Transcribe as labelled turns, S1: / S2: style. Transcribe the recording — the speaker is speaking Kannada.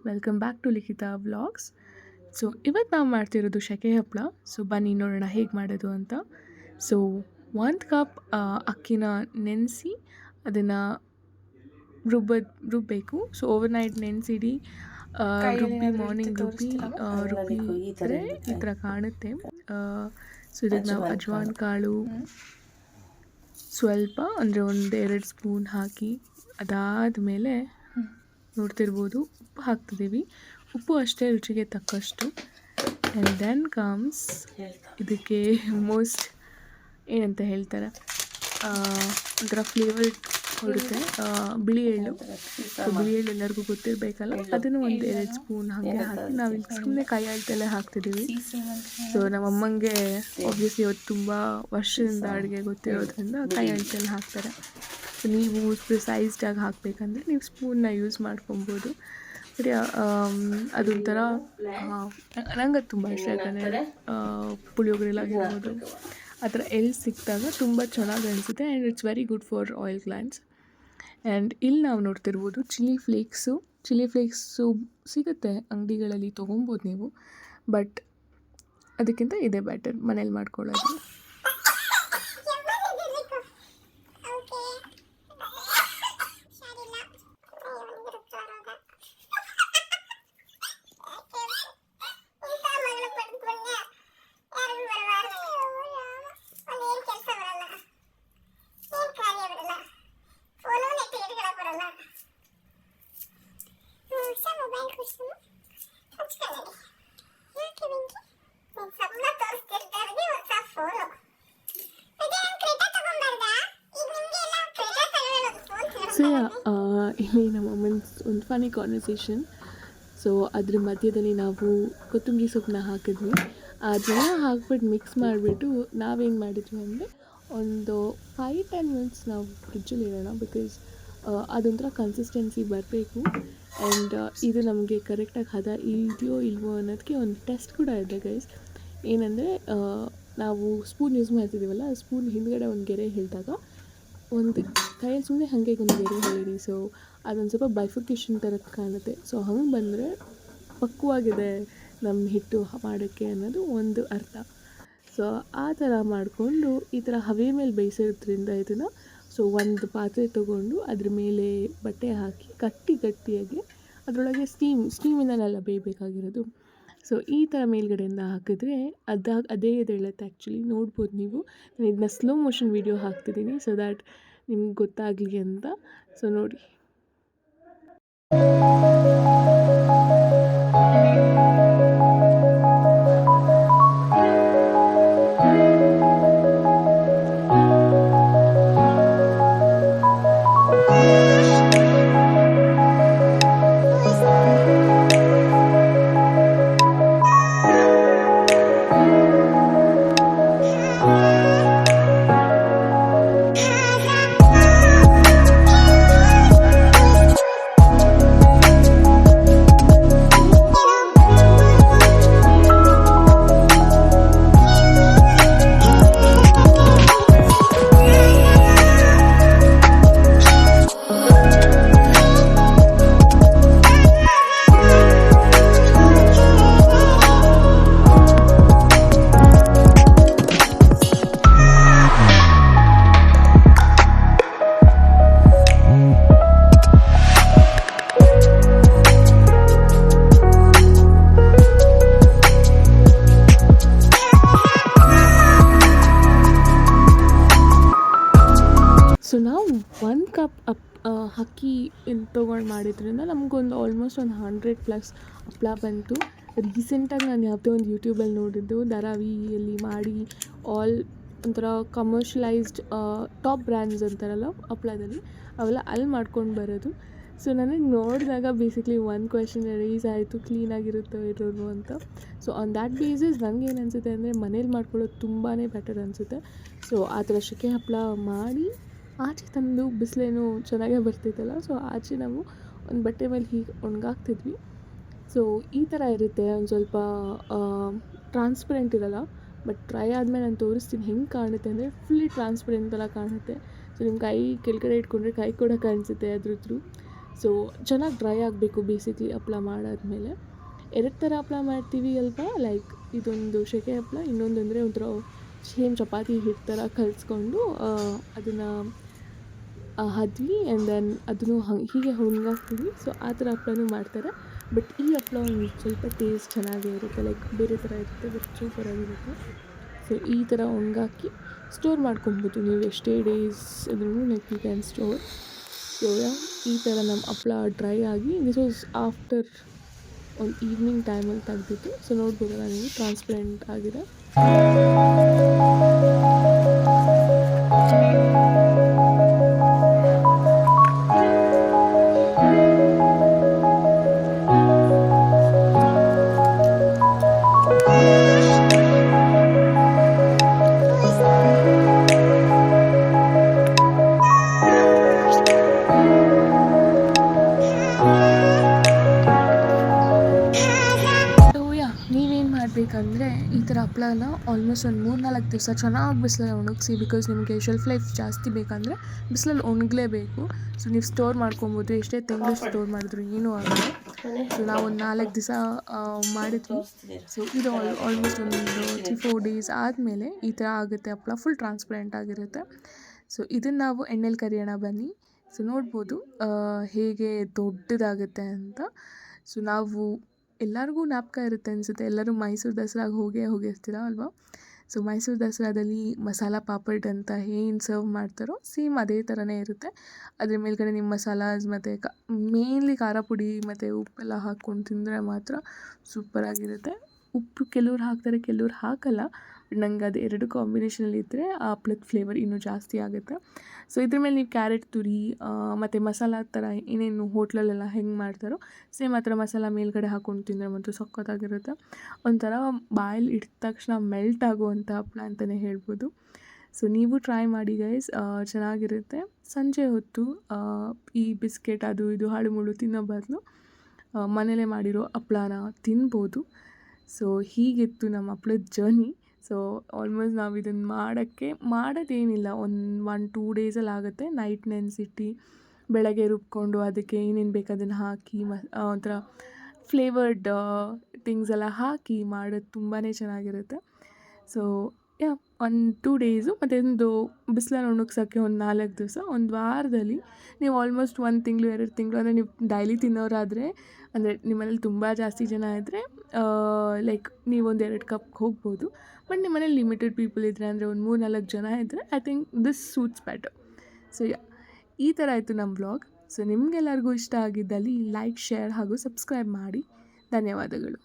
S1: Welcome back to Likhita vlogs. So ಇವತ್ತು ನಾವು ಮಾಡ್ತಿರೋದು ಶೆಕೆ ಹಪ್ಪಳ. ಸೊ ಬನ್ನಿ ನೋಡೋಣ ಹೇಗೆ ಮಾಡೋದು ಅಂತ. ಸೊ 1 ಕಪ್ ಅಕ್ಕಿನ ನೆನೆಸಿ ಅದನ್ನು ರುಬ್ಬಬೇಕು. ಸೊ ಓವರ್ನೈಟ್ ನೆನೆಸಿಡಿ, ರುಬ್ಬಿ ಮಾರ್ನಿಂಗ್ ರುಬ್ಬಿದ್ರೆ ಈ ಥರ ಕಾಣುತ್ತೆ. ಸೊ ಇದಕ್ಕೆ ನಾವು ಅಜ್ವಾನ್ ಕಾಳು ಸ್ವಲ್ಪ ಅಂದರೆ 1-2 ಸ್ಪೂನ್ ಹಾಕಿ, ಅದಾದಮೇಲೆ ನೋಡ್ತಿರ್ಬೋದು ಉಪ್ಪು ಹಾಕ್ತಿದ್ದೀವಿ. ಉಪ್ಪು ಅಷ್ಟೇ ರುಚಿಗೆ ತಕ್ಕಷ್ಟು. ಆ್ಯಂಡ್ ದೆನ್ ಕಮ್ಸ್ ಇದಕ್ಕೆ ಮೋಸ್ಟ್ ಏನಂತ ಹೇಳ್ತಾರೆ, ಒಂಥರ ಫ್ಲೇವರ್ ಕೊಡುತ್ತೆ ಬಿಳಿ ಎಳ್ಳು. ಸೊ ಬಿಳಿ ಎಳ್ಳು ಎಲ್ಲರಿಗೂ ಗೊತ್ತಿರಬೇಕಲ್ಲ, ಅದನ್ನು 1-2 ಸ್ಪೂನ್ ಹಾಗೆ ಹಾಕಿ ನಾವು ಈಗ ಸುಮ್ಮನೆ ಕೈ ಆಳ್ತಲ್ಲೇ ಹಾಕ್ತಿದ್ದೀವಿ. ಸೊ ನಮ್ಮ ಅಮ್ಮಂಗೆ ಆಬ್ವಿಯಸ್ಲಿ ಅವತ್ತು ತುಂಬ ವರ್ಷದಿಂದ ಅಡುಗೆ ಗೊತ್ತಿರೋದ್ರಿಂದ ಕೈ ಆಳ್ತಲ್ಲಿ ಹಾಕ್ತಾರೆ. ಸೊ ನೀವು ಪ್ರಿಸೈಸ್ಡಾಗಿ ಹಾಕಬೇಕಂದ್ರೆ ನೀವು ಸ್ಪೂನ್ನ ಯೂಸ್ ಮಾಡ್ಕೊಬೋದು. ಬಟ್ ಅದೊಂಥರ ನಂಗೆ ಅದು ತುಂಬ ಇಷ್ಟ. ಯಾಕಂದರೆ ಪುಳಿಯೋಗರೆಲಾಗಿರ್ಬೋದು ಆ ಥರ ಎಳ್ಳು ಸಿಕ್ಕಿದಾಗ ತುಂಬ ಚೆನ್ನಾಗಿ ಅನಿಸುತ್ತೆ. And it's very good for oil glands. And ಇಲ್ಲಿ ನಾವು ನೋಡ್ತಿರ್ಬೋದು ಚಿಲ್ಲಿ ಫ್ಲೇಕ್ಸು ಸಿಗುತ್ತೆ ಅಂಗಡಿಗಳಲ್ಲಿ, ತೊಗೊಬೋದು ನೀವು. ಬಟ್ ಅದಕ್ಕಿಂತ ಇದೇ ಬೆಟರ್ ಮನೇಲಿ ಮಾಡ್ಕೊಳ್ಳೋದು. ಸೊ ಇಲ್ಲಿ ನಮ್ಮ ಒಂದು ಫನಿ ಕಾನ್ವರ್ಸೇಷನ್. ಸೊ ಅದ್ರ ಮಧ್ಯದಲ್ಲಿ ನಾವು ಕೊತ್ತಂಬರಿ ಸೊಪ್ಪನ್ನ ಹಾಕಿದ್ವಿ. ಅದನ್ನು ಹಾಕ್ಬಿಟ್ಟು ಮಿಕ್ಸ್ ಮಾಡಿಬಿಟ್ಟು ನಾವೇನು ಮಾಡಿದ್ವಿ ಅಂದರೆ ಒಂದು 5-10 ಮಿನಿಟ್ಸ್ ನಾವು ಫ್ರಿಜ್ಜಲ್ಲಿ ಇಡೋಣ. ಬಿಕಾಸ್ ಅದೊಂಥರ ಕನ್ಸಿಸ್ಟೆನ್ಸಿ ಬರಬೇಕು. ಆ್ಯಂಡ್ ಇದು ನಮಗೆ ಕರೆಕ್ಟಾಗಿ ಹದ ಇದೆಯೋ ಇಲ್ವೋ ಅನ್ನೋದಕ್ಕೆ ಒಂದು ಟೆಸ್ಟ್ ಕೂಡ ಇದೆ ಗೈಸ್. ಏನಂದರೆ ನಾವು ಸ್ಪೂನ್ ಯೂಸ್ ಮಾಡ್ತಿದ್ದೀವಲ್ಲ, ಸ್ಪೂನ್ ಹಿಂದ್ಗಡೆ ಒಂದು ಗೆರೆ ಹೇಳಿದಾಗ ಒಂದು ಕೈಯಲ್ಲಿ ಸುಮ್ಮನೆ ಹಾಗೆ ಒಂದು ಗೆರೆ ಹೇಳಿರಿ. ಸೊ ಅದೊಂದು ಸ್ವಲ್ಪ ಬೈಫಿಕೇಷನ್ ಥರದ್ದು ಕಾಣುತ್ತೆ. ಸೊ ಹಂಗೆ ಬಂದರೆ ಪಕ್ವಾಗಿದೆ ನಮ್ಮ ಹಿಟ್ಟು ಮಾಡೋಕ್ಕೆ ಅನ್ನೋದು ಒಂದು ಅರ್ಥ. ಸೊ ಆ ಥರ ಮಾಡಿಕೊಂಡು ಈ ಥರ ಹವೆ ಮೇಲೆ ಬೇಯಿಸೋದ್ರಿಂದ ಇದನ್ನು, ಸೊ ಒಂದು ಪಾತ್ರೆ ತೊಗೊಂಡು ಅದ್ರ ಮೇಲೆ ಬಟ್ಟೆ ಹಾಕಿ ಗಟ್ಟಿಯಾಗಿ ಅದರೊಳಗೆ ಸ್ಟೀಮಿಂದನೆಲ್ಲ ಬೇಯಬೇಕಾಗಿರೋದು. ಸೊ ಈ ಥರ ಮೇಲ್ಗಡೆಯಿಂದ ಹಾಕಿದ್ರೆ ಅದೇ ಎದ್ದೇಳುತ್ತೆ. ಆ್ಯಕ್ಚುಲಿ ನೋಡ್ಬೋದು ನೀವು, ನಾನು ಇದನ್ನ ಸ್ಲೋ ಮೋಷನ್ ವೀಡಿಯೋ ಹಾಕ್ತಿದ್ದೀನಿ ಸೊ ದ್ಯಾಟ್ ನಿಮ್ಗೆ ಗೊತ್ತಾಗಲಿ ಅಂತ. ಸೊ ನೋಡಿ. ಸೊ ನಾವು 1 ಕಪ್ ಅಕ್ಕಿ ತೊಗೊಂಡು ಮಾಡಿದ್ರಿಂದ ನಮಗೊಂದು ಆಲ್ಮೋಸ್ಟ್ ಒಂದು 100+ ಹಪ್ಪಳ ಬಂತು. ರೀಸೆಂಟಾಗಿ ನಾನು ಯಾವುದೋ ಒಂದು ಯೂಟ್ಯೂಬಲ್ಲಿ ನೋಡಿದ್ದು, ಧಾರಾವಿಯಲ್ಲಿ ಮಾಡಿ ಒಂಥರ ಕಮರ್ಷಿಯಲೈಸ್ಡ್ ಟಾಪ್ ಬ್ರ್ಯಾಂಡ್ಸ್ ಅಂತಾರಲ್ಲ ಹಪ್ಪಳದಲ್ಲಿ, ಅವೆಲ್ಲ ಅಲ್ಲಿ ಮಾಡ್ಕೊಂಡು ಬರೋದು. ಸೊ ನನಗೆ ನೋಡಿದಾಗ ಬೇಸಿಕ್ಲಿ ಒಂದು ಕ್ವೆಶನ್ ರೈಸ್ ಆಯಿತು, ಕ್ಲೀನಾಗಿರುತ್ತೋ ಇರೋದು ಅಂತ. ಸೊ ಆನ್ ದ್ಯಾಟ್ ಬೇಸಿಸ್ ನನಗೆ ಏನು ಅನಿಸುತ್ತೆ ಅಂದರೆ ಮನೇಲಿ ಮಾಡ್ಕೊಳ್ಳೋದು ತುಂಬಾ ಬೆಟರ್ ಅನಿಸುತ್ತೆ. ಸೊ ಆ ಥರ ಶೆಕೆ ಹಪ್ಪಳ ಮಾಡಿ ಆಚೆ ತಂದು ಬಿಸಿಲೇನು ಚೆನ್ನಾಗೇ ಬರ್ತಿತ್ತಲ್ಲ, ಸೊ ಆಚೆ ನಾವು ಒಂದು ಬಟ್ಟೆ ಮೇಲೆ ಹೀಗೆ ಒಣಗಾಕ್ತಿದ್ವಿ. ಸೊ ಈ ಥರ ಇರುತ್ತೆ, ಒಂದು ಸ್ವಲ್ಪ ಟ್ರಾನ್ಸ್ಪರೆಂಟ್ ಇರೋಲ್ಲ. ಬಟ್ ಟ್ರೈ ಆದಮೇಲೆ ನಾನು ತೋರಿಸ್ತೀನಿ ಹೆಂಗೆ ಕಾಣುತ್ತೆ ಅಂದರೆ ಫುಲ್ಲಿ ಟ್ರಾನ್ಸ್ಪರೆಂಟ್ ಥರ ಕಾಣುತ್ತೆ. ಸೊ ನಿಮ್ಮ ಕೈ ಕೆಳಗಡೆ ಇಟ್ಕೊಂಡ್ರೆ ಕೈ ಕೂಡ ಕಾಣಿಸುತ್ತೆ ಅದ್ರ ಥ್ರೂ. ಸೊ ಚೆನ್ನಾಗಿ ಡ್ರೈ ಆಗಬೇಕು ಬೇಸಿಕ್ಲಿ ಹಪ್ಳ ಮಾಡಾದ್ಮೇಲೆ. 2 ಥರ ಹಪ್ಳ ಮಾಡ್ತೀವಿ ಅಲ್ವಾ, ಲೈಕ್ ಇದೊಂದು ಸೆಕೆ ಹಪ್ಪಳ, ಇನ್ನೊಂದು ಅಂದರೆ ಒಂಥರ ಸೇಮ್ ಚಪಾತಿ ಹಿಟ್ಟು ಥರ ಕಲಿಸ್ಕೊಂಡು ಅದನ್ನು ಹದ್ವಿ ಆ್ಯಂಡ್ ದೆನ್ ಅದನ್ನು ಹೀಗೆ ಹೊಣ್ಗಾಕ್ತೀವಿ. ಸೊ ಆ ಥರ ಹಪ್ಳನೂ ಮಾಡ್ತಾರೆ. ಬಟ್ ಈ ಹಪ್ಪಳ ಒಂದು ಸ್ವಲ್ಪ ಟೇಸ್ಟ್ ಚೆನ್ನಾಗೇ ಇರುತ್ತೆ, ಲೈಕ್ ಬೇರೆ ಥರ ಇರುತ್ತೆ, ಬಟ್ ಸೂಪರಾಗಿರುತ್ತೆ. ಸೊ ಈ ಥರ ಒಣಗಾಕಿ ಸ್ಟೋರ್ ಮಾಡ್ಕೊಬೋದು ನೀವು ಎಷ್ಟೇ ಡೇಸ್ ಅದನ್ನು, like you can store. So ಈ ಥರ ನಮ್ಮ ಹಪ್ಪಳ ಡ್ರೈ ಆಗಿ, ದಿಸ್ ವಾಸ್ ಆಫ್ಟರ್ ಒಂದು ಈವ್ನಿಂಗ್ ಟೈಮಲ್ಲಿ ತೆಗ್ದಿತ್ತು. ಸೊ ನೋಡ್ಬೋದಲ್ಲ ನೀವು, ಟ್ರಾನ್ಸ್ಪರೆಂಟ್ ಆಗಿದೆ. ಮಾಡಬೇಕಂದ್ರೆ ಈ ಥರ ಹಪ್ಪಳನ ಆಲ್ಮೋಸ್ಟ್ ಒಂದು 3-4 ದಿವಸ ಚೆನ್ನಾಗಿ ಬಿಸಿಲಲ್ಲಿ ಒಣಗಿಸಿ, ಬಿಕಾಸ್ ನಿಮಗೆ ಶೆಲ್ಫ್ ಲೈಫ್ ಜಾಸ್ತಿ ಬೇಕಂದರೆ ಬಿಸಿಲಲ್ಲಿ ಒಣಗಲೇಬೇಕು. ಸೊ ನೀವು ಸ್ಟೋರ್ ಮಾಡ್ಕೊಬೋದು, ಎಷ್ಟೇ ತಿಂಗಳು ಸ್ಟೋರ್ ಮಾಡಿದ್ರು ಏನೂ ಆಗಲ್ಲ. ಸೊ ನಾವು ಒಂದು 4 ದಿವಸ ಮಾಡಿದ್ವಿ. ಸೊ ಇದು ಆಲ್ಮೋಸ್ಟ್ ಒಂದು 3-4 ಡೇಸ್ ಆದಮೇಲೆ ಈ ಥರ ಆಗುತ್ತೆ ಹಪ್ಪಳ, ಫುಲ್ ಟ್ರಾನ್ಸ್ಪರೆಂಟ್ ಆಗಿರುತ್ತೆ. ಸೊ ಇದನ್ನು ನಾವು ಎಣ್ಣೆಲಿ ಕರಿಯೋಣ ಬನ್ನಿ. ಸೊ ನೋಡ್ಬೋದು ಹೇಗೆ ದೊಡ್ಡದಾಗುತ್ತೆ ಅಂತ. ಸೊ ನಾವು ಎಲ್ಲರಿಗೂ ಜ್ಞಾಪಕ ಇರುತ್ತೆ ಅನಿಸುತ್ತೆ, ಎಲ್ಲರೂ ಮೈಸೂರು ದಸರಾಗೆ ಹೋಗಿರ್ತೀರ ಅಲ್ವಾ. ಸೊ ಮೈಸೂರು ದಸರಾದಲ್ಲಿ ಮಸಾಲ ಪಾಪಡ್ ಅಂತ ಏನು ಸರ್ವ್ ಮಾಡ್ತಾರೋ ಸೇಮ್ ಅದೇ ಥರನೇ ಇರುತ್ತೆ. ಅದ್ರ ಮೇಲ್ಗಡೆ ನಿಮ್ಮ ಮಸಾಲಾಸ್ ಮತ್ತು ಮೇನ್ಲಿ ಖಾರ ಪುಡಿ ಮತ್ತು ಉಪ್ಪೆಲ್ಲ ಹಾಕ್ಕೊಂಡು ತಿಂದರೆ ಮಾತ್ರ ಸೂಪರಾಗಿರುತ್ತೆ. ಉಪ್ಪು ಕೆಲವ್ರು ಹಾಕ್ತಾರೆ, ಕೆಲವ್ರು ಹಾಕಲ್ಲ. ಬಟ್ ನಂಗೆ ಅದು 2 ಕಾಂಬಿನೇಷನಲ್ಲಿ ಇದ್ದರೆ ಆ ಹಪ್ಳದ ಫ್ಲೇವರ್ ಇನ್ನೂ ಜಾಸ್ತಿ ಆಗುತ್ತೆ. ಸೊ ಇದ್ರ ಮೇಲೆ ನೀವು ಕ್ಯಾರೆಟ್ ತುರಿ ಮತ್ತು ಮಸಾಲ ಥರ ಏನೇನು ಹೋಟ್ಲಲ್ಲೆಲ್ಲ ಹೆಂಗೆ ಮಾಡ್ತಾರೋ ಸೇಮ್ ಆ ಥರ ಮಸಾಲ ಮೇಲ್ಗಡೆ ಹಾಕ್ಕೊಂಡು ತಿಂದರೆ ಮತ್ತು ಸಖತ್ತಾಗಿರುತ್ತೆ. ಒಂಥರ ಬಾಯಲ್ಲಿ ಇಟ್ಟ ತಕ್ಷಣ ಮೆಲ್ಟ್ ಆಗುವಂಥ ಹಪ್ಳ ಅಂತಲೇ ಹೇಳ್ಬೋದು. ಸೊ ನೀವು ಟ್ರೈ ಮಾಡಿ ಗೈಸ್, ಚೆನ್ನಾಗಿರುತ್ತೆ. ಸಂಜೆ ಹೊತ್ತು ಈ ಬಿಸ್ಕೆಟ್ ಅದು ಇದು ಹಾಳು ಮುಳು ತಿನ್ನೋ ಬದಲು ಮನೇಲೇ ಮಾಡಿರೋ ಹಪ್ಳನ ತಿನ್ಬೋದು. ಸೊ ಹೀಗಿತ್ತು ನಮ್ಮ ಹಪ್ಳದ ಜರ್ನಿ. ಸೊ ಆಲ್ಮೋಸ್ಟ್ ನಾವು ಇದನ್ನು ಮಾಡೋದೇನಿಲ್ಲ, 1-2 ಡೇಸಲ್ಲಿ ಆಗುತ್ತೆ. ನೈಟ್ ನೆನೆಸಿಟ್ಟು ಬೆಳಗ್ಗೆ ರುಬ್ಕೊಂಡು ಅದಕ್ಕೆ ಏನೇನು ಬೇಕು ಅದನ್ನು ಹಾಕಿ ಒಂಥರ ಫ್ಲೇವರ್ಡ್ ಥಿಂಗ್ಸ್ ಎಲ್ಲ ಹಾಕಿ ಮಾಡೋದು ತುಂಬಾ ಚೆನ್ನಾಗಿರುತ್ತೆ. ಸೊ 1-2 ಡೇಸು ಮತ್ತು ಒಂದು ಬಿಸಿಲಲ್ಲಿ ಒಣಗ್ಸೋಕ್ಕೆ ಒಂದು 4 ದಿವಸ, ಒಂದು ವಾರದಲ್ಲಿ ನೀವು ಆಲ್ಮೋಸ್ಟ್ 1 ತಿಂಗಳು 2 ತಿಂಗಳು, ಅಂದರೆ ನೀವು ಡೈಲಿ ತಿನ್ನೋರಾದರೆ, ಅಂದರೆ ನಿಮ್ಮನೇಲಿ ತುಂಬ ಜಾಸ್ತಿ ಜನ ಇದ್ದರೆ ಲೈಕ್ ನೀವೊಂದು 2 ಕಪ್ ಹೋಗ್ಬೋದು. ಬಟ್ ನಿಮ್ಮ ಮನೇಲಿ ಲಿಮಿಟೆಡ್ ಪೀಪಲ್ ಇದ್ದರೆ, ಅಂದರೆ ಒಂದು 3-4 ಜನ ಇದ್ದರೆ, I think this suits better. So ಈ ಥರ ಆಯಿತು ನಮ್ಮ ವ್ಲಾಗ್. ಸೊ ನಿಮಗೆಲ್ಲರಿಗೂ ಇಷ್ಟ ಆಗಿದ್ದಲ್ಲಿ ಲೈಕ್, ಶೇರ್ ಹಾಗೂ ಸಬ್ಸ್ಕ್ರೈಬ್ ಮಾಡಿ. ಧನ್ಯವಾದಗಳು.